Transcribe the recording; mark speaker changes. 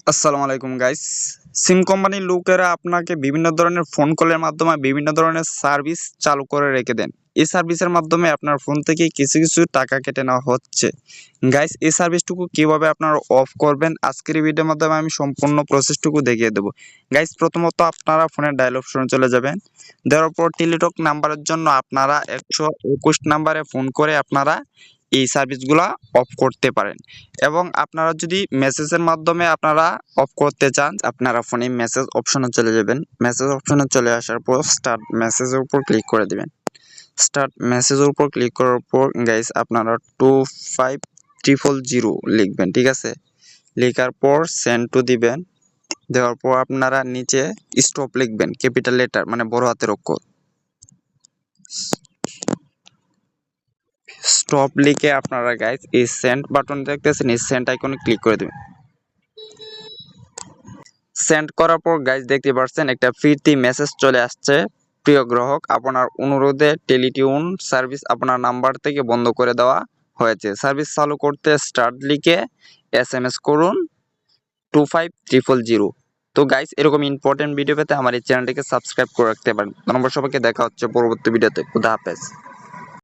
Speaker 1: আসসালামু আলাইকুম গাইস। সিম কোম্পানির লোকেরা আপনাকে বিভিন্ন ধরনের ফোন কলের মাধ্যমে বিভিন্ন ধরনের সার্ভিস চালু করে রেখে দেন। এই সার্ভিসের মাধ্যমে আপনার ফোন থেকে কিছু টাকা কেটে নেওয়া হচ্ছে। গাইস, এই সার্ভিসটুকু কিভাবে আপনারা অফ করবেন আজকের এই ভিডিওর মাধ্যমে আমি সম্পূর্ণ প্রসেসটুকু দেখিয়ে দেবো। গাইস, প্রথমত আপনারা ফোনের ডায়াল অপশনে চলে যাবেন। দেওয়ার পর টেলিটক নাম্বারের জন্য আপনারা 121 নাম্বারে ফোন করে আপনারা এই সার্ভিসগুলা অফ করতে পারেন। এবং আপনারা যদি মেসেজের মাধ্যমে আপনারা অফ করতে চান, আপনারা ফোনে মেসেজ অপশনে চলে যাবেন। মেসেজ অপশনে চলে আসার পর স্টার্ট মেসেজের উপর ক্লিক করে দিবেন। স্টার্ট মেসেজের উপর ক্লিক করার পর গাইস আপনারা 25300 লিখবেন, ঠিক আছে। লেখার পর সেন্ড টু দিবেন। দেওয়ার পর আপনারা নিচে স্টপ লিখবেন, ক্যাপিটাল লেটার মানে বড় হাতের অক্ষর। স্টপ লিখে আপনারা গাইস এই সেন্ড বাটন দেখতেছেন, এই সেন্ড আইকনে ক্লিক করে দিবেন। সেন্ড করার পর গাইস দেখতে পাচ্ছেন একটা ফিরতি মেসেজ চলে আসছে। প্রিয় গ্রাহক, আপনার অনুরোধে টেলিটিউন সার্ভিস আপনার নাম্বার থেকে বন্ধ করে দেওয়া হয়েছে। সার্ভিস চালু করতে স্টার্ট লিখে SMS করুন 25300। তো গাইস, এরকম ইম্পর্টেন্ট ভিডিও পেতে আমার এই চ্যানেলটিকে সাবস্ক্রাইব করে রাখতে পারেন। ধন্যবাদ সবাইকে, দেখা হচ্ছে পরবর্তী ভিডিওতে। খুদা হাফেজ।